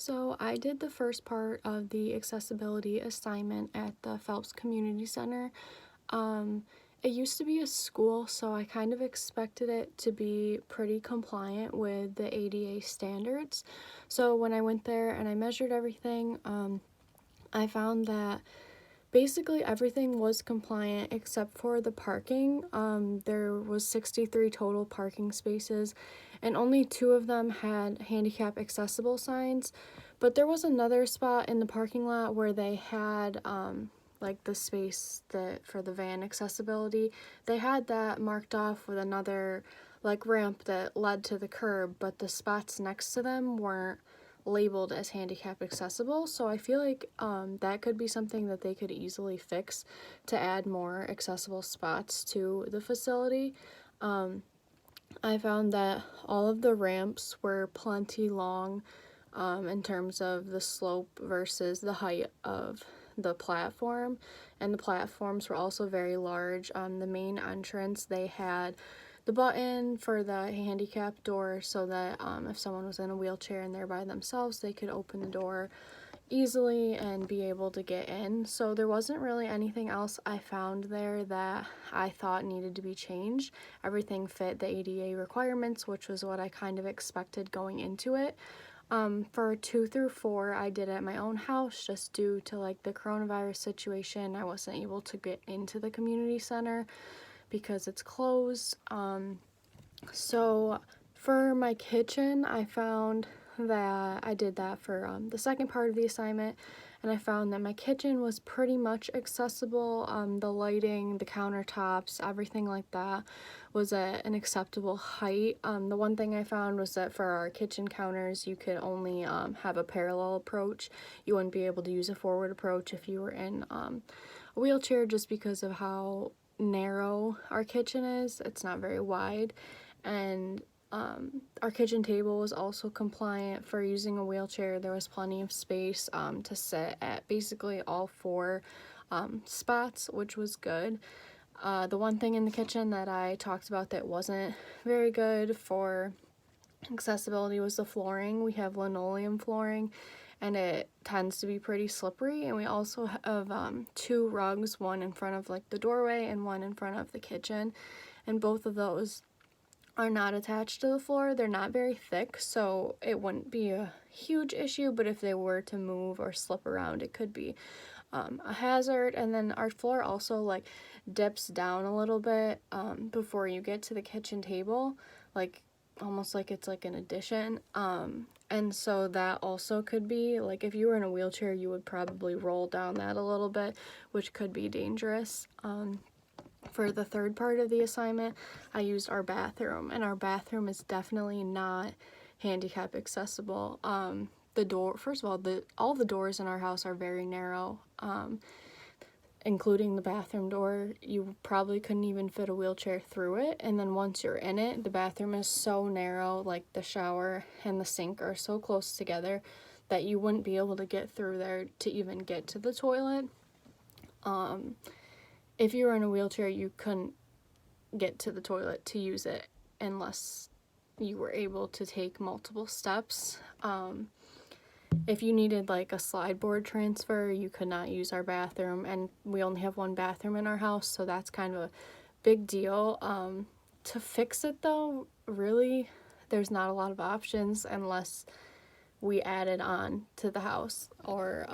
So I did the first part of the accessibility assignment at the Phelps Community Center. Um, it used to be a school, so I kind of expected it to be pretty compliant with the ADA standards. So when I went there and I measured everything, I found that basically everything was compliant except for the parking. There was 63 total parking spaces and only 2 of them had handicap accessible signs, but there was another spot in the parking lot where they had like the space that for the van accessibility. They had that marked off with another like ramp that led to the curb, but the spots next to them weren't labeled as handicap accessible, so I feel like that could be something that they could easily fix to add more accessible spots to the facility. I found that all of the ramps were plenty long in terms of the slope versus the height of the platform, and the platforms were also very large. The main entrance, they had the button for the handicap door so that if someone was in a wheelchair and they're by themselves, they could open the door easily and be able to get in. So there wasn't really anything else I found there that I thought needed to be changed. Everything fit the ADA requirements, which was what I kind of expected going into it. For 2 through 4, I did it at my own house just due to like the coronavirus situation. I wasn't able to get into the community center because it's closed. So for my kitchen, I found that I did that for the second part of the assignment, and I found that my kitchen was pretty much accessible. The lighting, the countertops, everything like that was at an acceptable height. The one thing I found was that for our kitchen counters, you could only have a parallel approach. You wouldn't be able to use a forward approach if you were in a wheelchair, just because of how narrow our kitchen is. It's not very wide, and our kitchen table was also compliant for using a wheelchair. There was plenty of space to sit at basically all 4 spots, which was good. The one thing in the kitchen that I talked about that wasn't very good for accessibility was the flooring. We have linoleum flooring and it tends to be pretty slippery, and we also have 2 rugs, one in front of like the doorway and one in front of the kitchen, and both of those are not attached to the floor. They're not very thick, so it wouldn't be a huge issue, but if they were to move or slip around, it could be a hazard. And then our floor also like dips down a little bit before you get to the kitchen table, like almost like it's like an addition. And so that also could be like, if you were in a wheelchair, you would probably roll down that a little bit, which could be dangerous. For the third part of the assignment, I used our bathroom, and our bathroom is definitely not handicap accessible. The door, first of all the doors in our house are very narrow, including the bathroom door. You probably couldn't even fit a wheelchair through it, and then once you're in it, the bathroom is so narrow, like the shower and the sink are so close together that you wouldn't be able to get through there to even get to the toilet. If you were in a wheelchair, you couldn't get to the toilet to use it unless you were able to take multiple steps. If you needed like a slide board transfer, you could not use our bathroom, and we only have 1 bathroom in our house, so that's kind of a big deal. To fix it though, really, there's not a lot of options unless we added on to the house or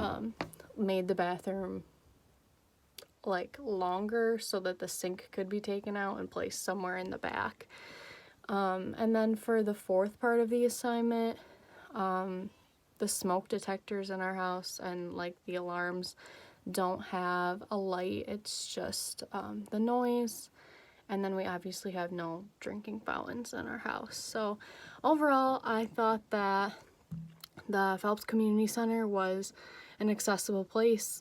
made the bathroom like longer so that the sink could be taken out and placed somewhere in the back. And then for the 4th part of the assignment, the smoke detectors in our house and like the alarms don't have a light. It's just the noise. And then we obviously have no drinking fountains in our house. So overall, I thought that the Phelps Community Center was an accessible place,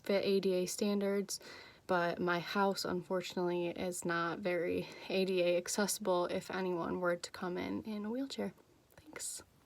fit ADA standards, but my house unfortunately is not very ADA accessible if anyone were to come in a wheelchair. Thanks.